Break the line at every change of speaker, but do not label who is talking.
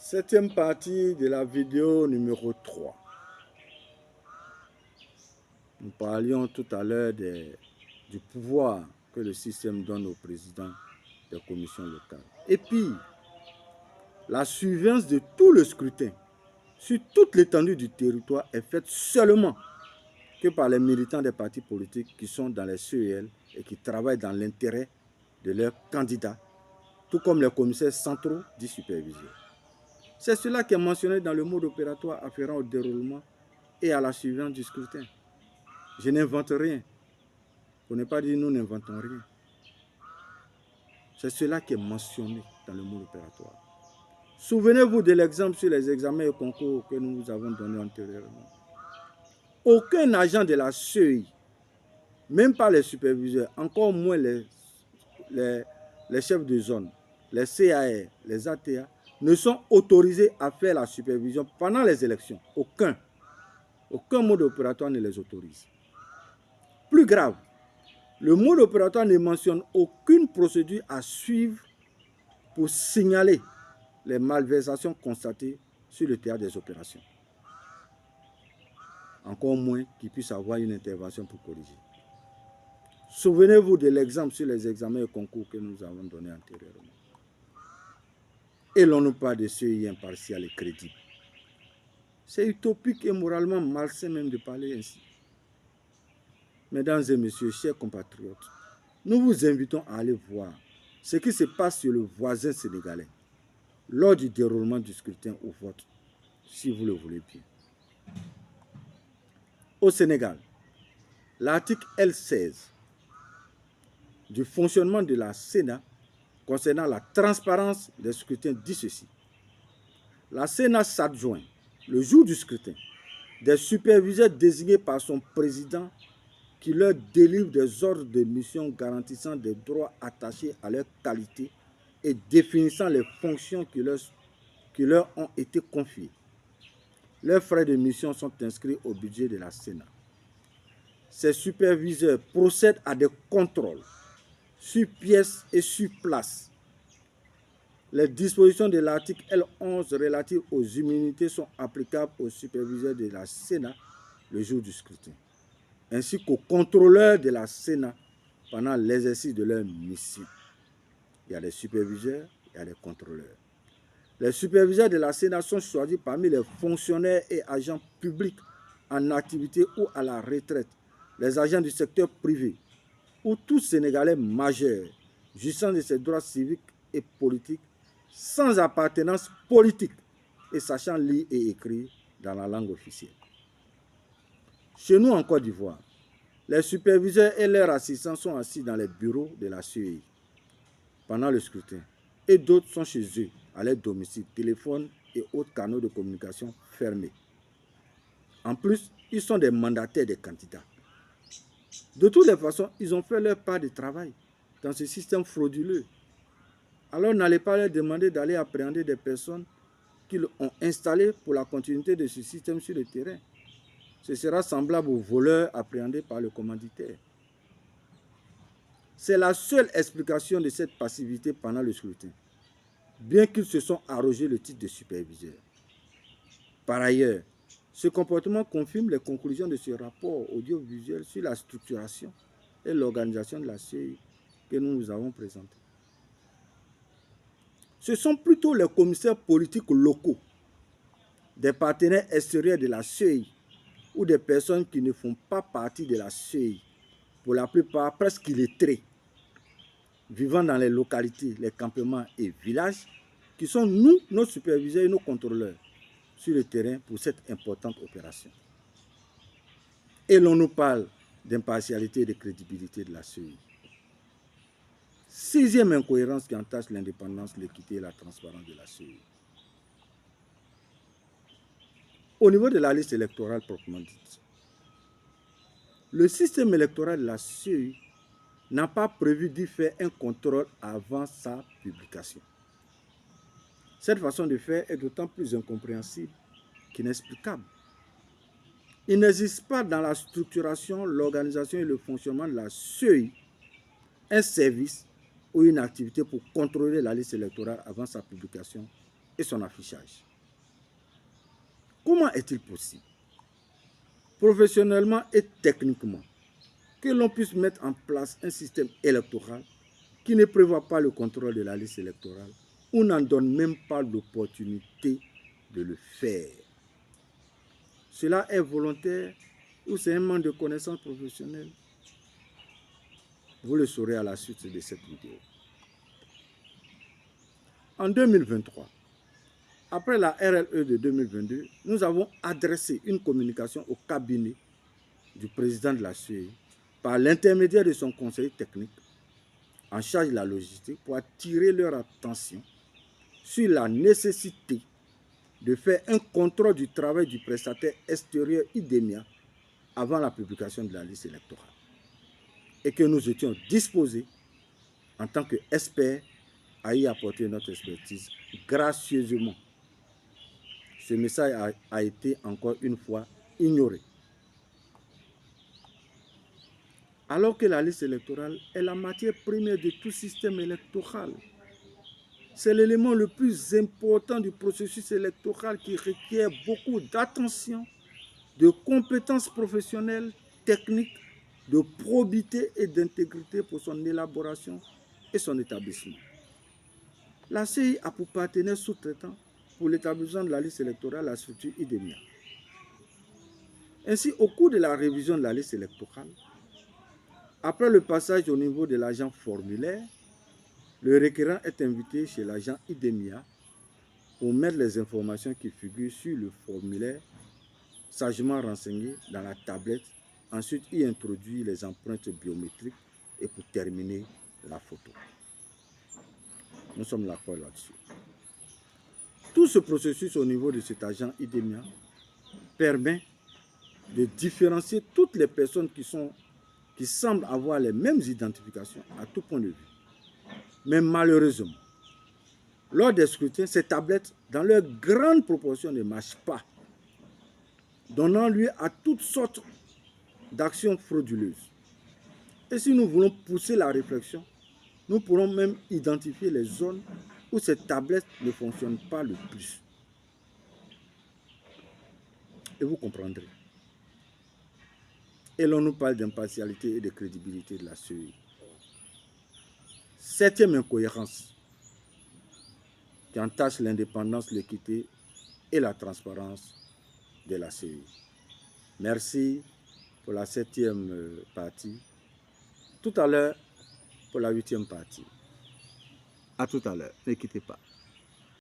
Septième partie de la vidéo numéro 3. Nous parlions tout à l'heure du pouvoir que le système donne au président des commissions locales. Et puis, la surveillance de tout le scrutin sur toute l'étendue du territoire est faite seulement que par les militants des partis politiques qui sont dans les CEL et qui travaillent dans l'intérêt de leurs candidats, tout comme les commissaires centraux dits superviseurs. C'est cela qui est mentionné dans le mode opératoire afférent au déroulement et à la surveillance du scrutin. Je n'invente rien. Pour ne pas dire nous n'inventons rien. C'est cela qui est mentionné dans le mode opératoire. Souvenez-vous de l'exemple sur les examens et concours que nous vous avons donné antérieurement. Aucun agent de la CEI, même pas les superviseurs, encore moins les chefs de zone, les CAR, les ATA, ne sont autorisés à faire la supervision pendant les élections. Aucun mode opératoire ne les autorise. Plus grave, le mode opératoire ne mentionne aucune procédure à suivre pour signaler les malversations constatées sur le théâtre des opérations. Encore moins qu'il puisse avoir une intervention pour corriger. Souvenez-vous de l'exemple sur les examens et concours que nous avons donné antérieurement. Et l'on nous parle de CEI impartial et crédible. C'est utopique et moralement malsain même de parler ainsi. Mesdames et messieurs, chers compatriotes, nous vous invitons à aller voir ce qui se passe sur le voisin sénégalais lors du déroulement du scrutin au vote, si vous le voulez bien. Au Sénégal, l'article L16 du fonctionnement de la Sénat concernant la transparence des scrutins dit ceci. La Sénat s'adjoint, le jour du scrutin, des superviseurs désignés par son président qui leur délivre des ordres de mission garantissant des droits attachés à leur qualité et définissant les fonctions qui leur ont été confiées. Leurs frais de mission sont inscrits au budget de la Sénat. Ces superviseurs procèdent à des contrôles sur pièce et sur place. Les dispositions de l'article L11 relatives aux immunités sont applicables aux superviseurs de la Sénat le jour du scrutin, ainsi qu'aux contrôleurs de la Sénat pendant l'exercice de leur mission. Il y a des superviseurs, il y a des contrôleurs. Les superviseurs de la Sénat sont choisis parmi les fonctionnaires et agents publics en activité ou à la retraite, les agents du secteur privé ou tout Sénégalais majeur, jouissant de ses droits civiques et politiques, sans appartenance politique et sachant lire et écrire dans la langue officielle. Chez nous en Côte d'Ivoire, les superviseurs et leurs assistants sont assis dans les bureaux de la CEI pendant le scrutin et d'autres sont chez eux, à leur domicile, téléphone et autres canaux de communication fermés. En plus, ils sont des mandataires des candidats. De toutes les façons, ils ont fait leur part de travail dans ce système frauduleux. Alors n'allez pas leur demander d'aller appréhender des personnes qu'ils ont installées pour la continuité de ce système sur le terrain. Ce sera semblable aux voleurs appréhendés par le commanditaire. C'est la seule explication de cette passivité pendant le scrutin, bien qu'ils se sont arrogés le titre de superviseur. Par ailleurs, ce comportement confirme les conclusions de ce rapport audiovisuel sur la structuration et l'organisation de la CEI que nous nous avons présenté. Ce sont plutôt les commissaires politiques locaux, des partenaires extérieurs de la CEI ou des personnes qui ne font pas partie de la CEI, pour la plupart presque illettrés, vivant dans les localités, les campements et villages, qui sont nous, nos superviseurs et nos contrôleurs sur le terrain pour cette importante opération. Et l'on nous parle d'impartialité et de crédibilité de la CEI. Sixième incohérence qui entache l'indépendance, l'équité et la transparence de la CEI. Au niveau de la liste électorale proprement dite, le système électoral de la CEI n'a pas prévu d'y faire un contrôle avant sa publication. Cette façon de faire est d'autant plus incompréhensible qu'inexplicable. Il n'existe pas dans la structuration, l'organisation et le fonctionnement de la CEI un service ou une activité pour contrôler la liste électorale avant sa publication et son affichage. Comment est-il possible, professionnellement et techniquement, que l'on puisse mettre en place un système électoral qui ne prévoit pas le contrôle de la liste électorale ou n'en donne même pas l'opportunité de le faire? Cela est volontaire ou c'est un manque de connaissances professionnelles? Vous le saurez à la suite de cette vidéo. En 2023, après la RLE de 2022, nous avons adressé une communication au cabinet du président de la CEI par l'intermédiaire de son conseiller technique en charge de la logistique pour attirer leur attention sur la nécessité de faire un contrôle du travail du prestataire extérieur IDEMIA avant la publication de la liste électorale et que nous étions disposés en tant qu'experts à y apporter notre expertise gracieusement. Ce message a été encore une fois ignoré. Alors que la liste électorale est la matière première de tout système électoral. C'est l'élément le plus important du processus électoral qui requiert beaucoup d'attention, de compétences professionnelles, techniques, de probité et d'intégrité pour son élaboration et son établissement. La CEI a pour partenaire sous-traitant pour l'établissement de la liste électorale la structure IDEMIA. Ainsi, au cours de la révision de la liste électorale, après le passage au niveau de l'agent formulaire, le requérant est invité chez l'agent IDEMIA pour mettre les informations qui figurent sur le formulaire sagement renseignées dans la tablette, ensuite y introduire les empreintes biométriques et pour terminer la photo. Nous sommes d'accord là-dessus. Tout ce processus au niveau de cet agent IDEMIA permet de différencier toutes les personnes qui semblent avoir les mêmes identifications à tout point de vue. Mais malheureusement, lors des scrutins, ces tablettes, dans leur grande proportion, ne marchent pas, donnant lieu à toutes sortes d'actions frauduleuses. Et si nous voulons pousser la réflexion, nous pourrons même identifier les zones où ces tablettes ne fonctionnent pas le plus. Et vous comprendrez. Et l'on nous parle d'impartialité et de crédibilité de la CEI. Septième incohérence qui entache l'indépendance, l'équité et la transparence de la CEI. Merci pour la 7e partie. Tout à l'heure pour la 8e partie. À tout à l'heure. Ne quittez pas.